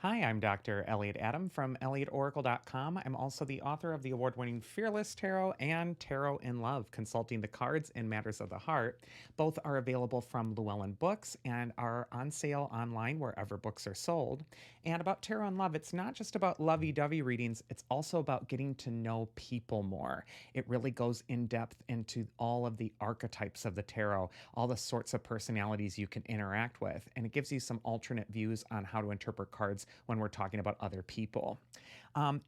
Hi, I'm Dr. Elliot Adam from ElliotOracle.com. I'm also the author of the award winning Fearless Tarot and Tarot in Love, consulting the cards in matters of the heart. Both are available from Llewellyn Books and are on sale online wherever books are sold. And about Tarot in Love, it's not just about lovey dovey readings, it's also about getting to know people more. It really goes in depth into all of the archetypes of the tarot, all the sorts of personalities you can interact with, and it gives you some alternate views on how to interpret cards when we're talking about other people.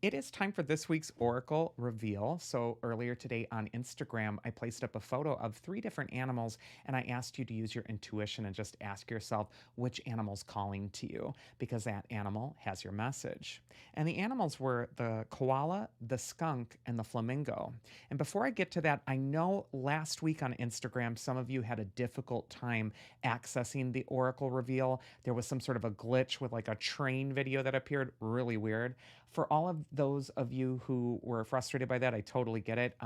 It is time for this week's Oracle reveal. So, earlier today on Instagram, I placed up a photo of three different animals and I asked you to use your intuition and just ask yourself which animal's calling to you because that animal has your message. And the animals were the koala, the skunk, and the flamingo. And before I get to that, I know last week on Instagram, some of you had a difficult time accessing the Oracle reveal. There was some sort of a glitch with like a train video that appeared, really weird. For all of those of you who were frustrated by that, I totally get it.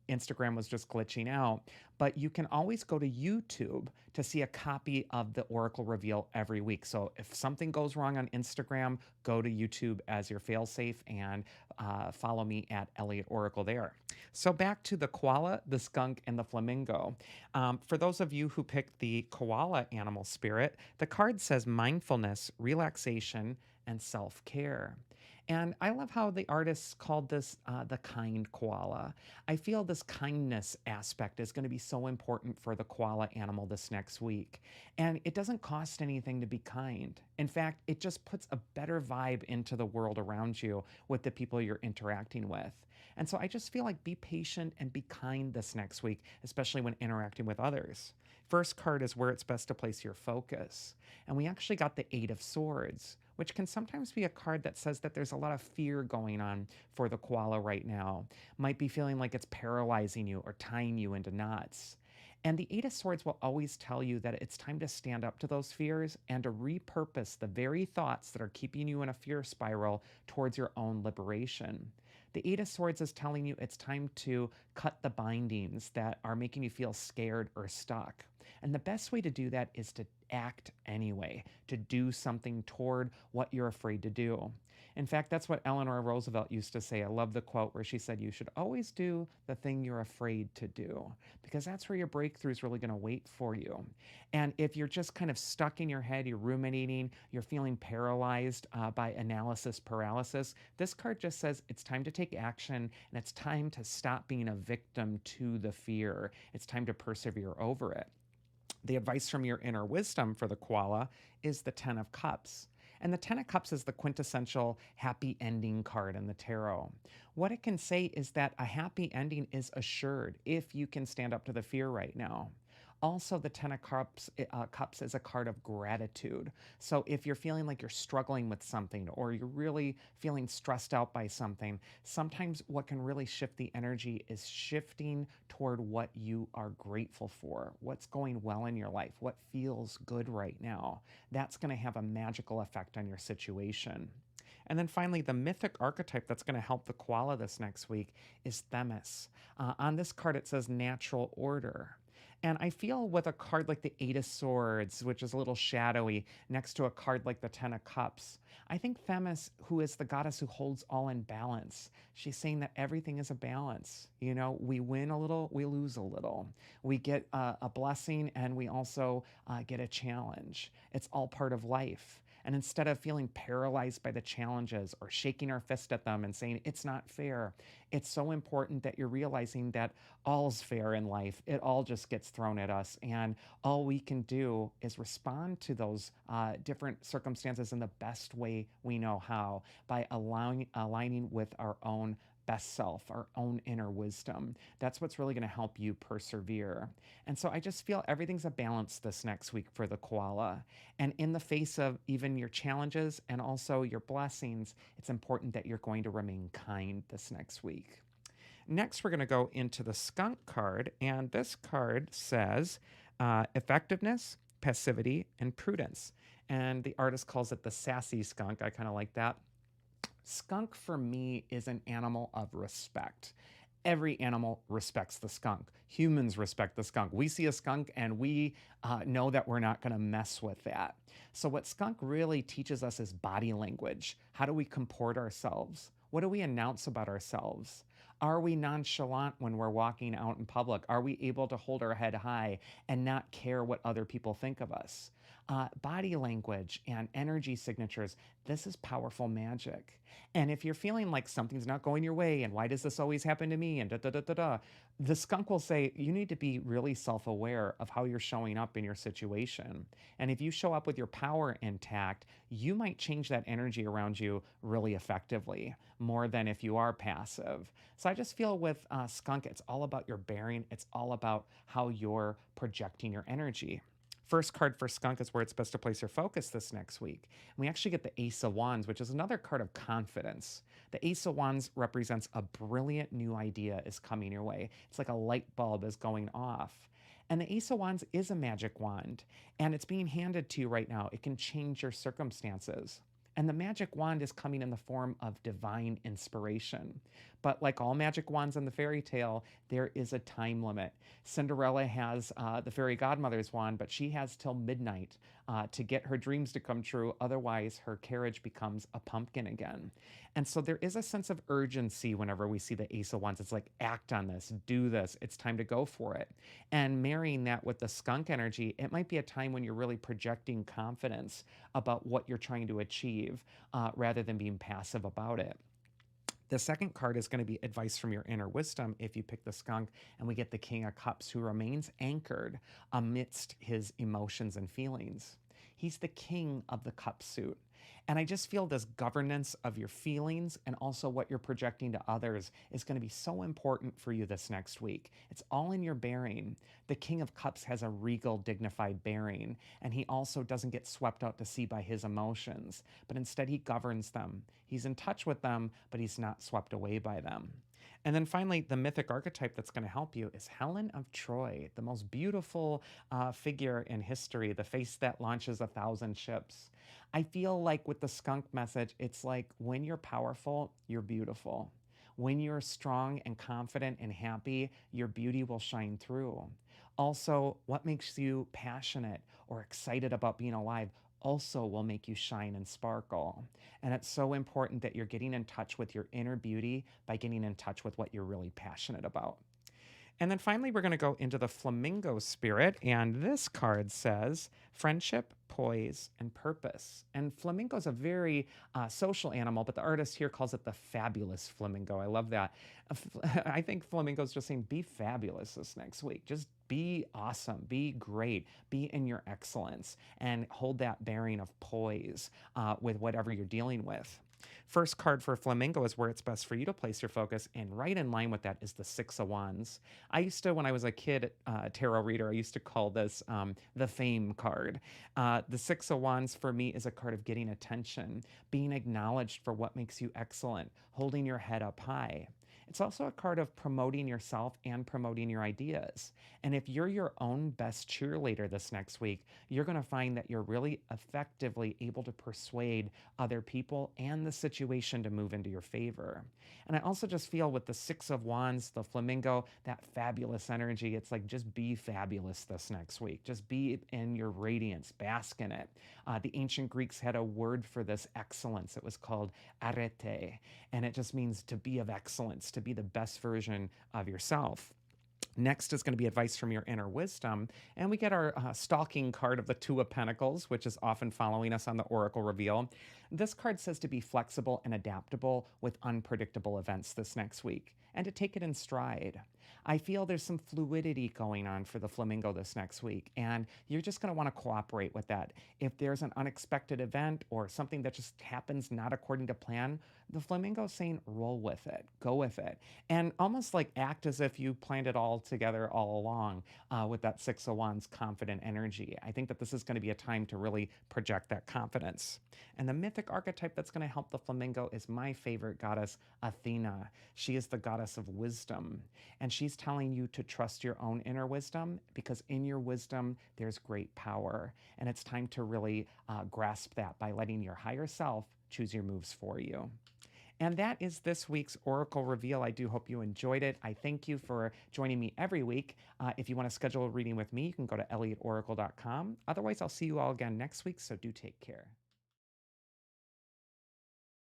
Instagram was just glitching out, but you can always go to YouTube to see a copy of the Oracle reveal every week. So if something goes wrong on Instagram, go to YouTube as your failsafe and follow me at Elliot Oracle there. So back to the koala, the skunk, and the flamingo. For those of you who picked the koala animal spirit, the card says mindfulness, relaxation, and self care. And I love how the artists called this the kind koala. I feel this kindness aspect is going to be so important for the koala animal this next week. And it doesn't cost anything to be kind. In fact, it just puts a better vibe into the world around you with the people you're interacting with. And so I just feel like be patient and be kind this next week, especially when interacting with others. First card is where it's best to place your focus. And we actually got the Eight of Swords, which can sometimes be a card that says that there's a lot of fear going on for the koala right now. Might be feeling like it's paralyzing you or tying you into knots. And the Eight of Swords will always tell you that it's time to stand up to those fears and to repurpose the very thoughts that are keeping you in a fear spiral towards your own liberation. The Eight of Swords is telling you it's time to cut the bindings that are making you feel scared or stuck. And the best way to do that is to act anyway, to do something toward what you're afraid to do. In fact, that's what Eleanor Roosevelt used to say. I love the quote where she said, "You should always do the thing you're afraid to do, because that's where your breakthrough is really going to wait for you." And if you're just kind of stuck in your head, you're ruminating, you're feeling paralyzed by analysis paralysis, this card just says it's time to take action and it's time to stop being a victim to the fear. It's time to persevere over it. The advice from your inner wisdom for the koala is the Ten of Cups. And the Ten of Cups is the quintessential happy ending card in the tarot. What it can say is that a happy ending is assured if you can stand up to the fear right now. Also, the Ten of Cups is a card of gratitude. So if you're feeling like you're struggling with something or you're really feeling stressed out by something, sometimes what can really shift the energy is shifting toward what you are grateful for, what's going well in your life, what feels good right now. That's going to have a magical effect on your situation. And then finally, the mythic archetype that's going to help the koala this next week is Themis. On this card, it says natural order. And I feel with a card like the Eight of Swords, which is a little shadowy, next to a card like the Ten of Cups, I think Themis, who is the goddess who holds all in balance, she's saying that everything is a balance. You know, we win a little, we lose a little. We get a blessing and we also get a challenge. It's all part of life. And instead of feeling paralyzed by the challenges or shaking our fist at them and saying it's not fair, it's so important that you're realizing that all's fair in life. It all just gets thrown at us. And all we can do is respond to those different circumstances in the best way we know how by aligning with our own best self, our own inner wisdom. That's what's really going to help you persevere. And so I just feel everything's a balance this next week for the koala. And in the face of even your challenges and also your blessings, it's important that you're going to remain kind this next week. Next, we're going to go into the skunk card. And this card says effectiveness, passivity, and prudence. And the artist calls it the sassy skunk. I kind of like that. Skunk for me is an animal of respect. Every animal respects the skunk. Humans respect the skunk. We see a skunk and we know that we're not going to mess with that. So, what skunk really teaches us is body language. How do we comport ourselves? What do we announce about ourselves? Are we nonchalant when we're walking out in public? Are we able to hold our head high and not care what other people think of us? Body language and energy signatures, this is powerful magic. And if you're feeling like something's not going your way and why does this always happen to me and da da da da da, the skunk will say you need to be really self aware of how you're showing up in your situation. And if you show up with your power intact, you might change that energy around you really effectively, more than if you are passive. So I just feel with skunk, it's all about your bearing, it's all about how you're projecting your energy. First card for skunk is where it's best to place your focus this next week. And we actually get the Ace of Wands, which is another card of confidence. The Ace of Wands represents a brilliant new idea is coming your way. It's like a light bulb is going off. And the Ace of Wands is a magic wand, and it's being handed to you right now. It can change your circumstances. And the magic wand is coming in the form of divine inspiration. But like all magic wands in the fairy tale, there is a time limit. Cinderella has the fairy godmother's wand, but she has till midnight to get her dreams to come true. Otherwise, her carriage becomes a pumpkin again. And so there is a sense of urgency whenever we see the Ace of Wands. It's like, act on this, do this, it's time to go for it. And marrying that with the skunk energy, it might be a time when you're really projecting confidence about what you're trying to achieve rather than being passive about it. The second card is going to be advice from your inner wisdom if you pick the skunk, and we get the King of Cups who remains anchored amidst his emotions and feelings. He's the king of the cup suit. And I just feel this governance of your feelings and also what you're projecting to others is going to be so important for you this next week. It's all in your bearing. The King of Cups has a regal, dignified bearing, and he also doesn't get swept out to sea by his emotions, but instead he governs them. He's in touch with them, but he's not swept away by them. And then finally, the mythic archetype that's going to help you is Helen of Troy, the most beautiful figure in history, the face that launches 1,000 ships. I feel like with the skunk message, it's like when you're powerful, you're beautiful. When you're strong and confident and happy, your beauty will shine through. Also, what makes you passionate or excited about being alive also will make you shine and sparkle. And it's so important that you're getting in touch with your inner beauty by getting in touch with what you're really passionate about. And then finally, we're going to go into the flamingo spirit. And this card says friendship, poise, and purpose. And flamingo is a very social animal, but the artist here calls it the fabulous flamingo. I love that. I think flamingos just saying, be fabulous this next week. Just be awesome, be great, be in your excellence, and hold that bearing of poise with whatever you're dealing with. First card for Flamingo is where it's best for you to place your focus, and right in line with that is the Six of Wands. I used to, when I was a kid tarot reader, I used to call this the Fame card. The Six of Wands for me is a card of getting attention, being acknowledged for what makes you excellent, holding your head up high. It's also a card of promoting yourself and promoting your ideas. And if you're your own best cheerleader this next week, you're going to find that you're really effectively able to persuade other people and the situation to move into your favor. And I also just feel with the Six of Wands, the flamingo, that fabulous energy. It's like, just be fabulous this next week. Just be in your radiance, bask in it. The ancient Greeks had a word for this excellence. It was called arete, and it just means to be of excellence, to be the best version of yourself. Next is going to be advice from your inner wisdom. And we get our stalking card of the Two of Pentacles, which is often following us on the Oracle Reveal. This card says to be flexible and adaptable with unpredictable events this next week and to take it in stride. I feel there's some fluidity going on for the flamingo this next week, and you're just going to want to cooperate with that. If there's an unexpected event or something that just happens not according to plan, the flamingo is saying roll with it, go with it, and almost like act as if you planned it all together all along with that Six of Wands confident energy. I think that this is going to be a time to really project that confidence. And the mythic archetype that's going to help the flamingo is my favorite goddess, Athena. She is the goddess of wisdom, and she's telling you to trust your own inner wisdom, because in your wisdom, there's great power. And it's time to really grasp that by letting your higher self choose your moves for you. And that is this week's Oracle Reveal. I do hope you enjoyed it. I thank you for joining me every week. If you want to schedule a reading with me, you can go to elliotoracle.com. Otherwise, I'll see you all again next week, so do take care.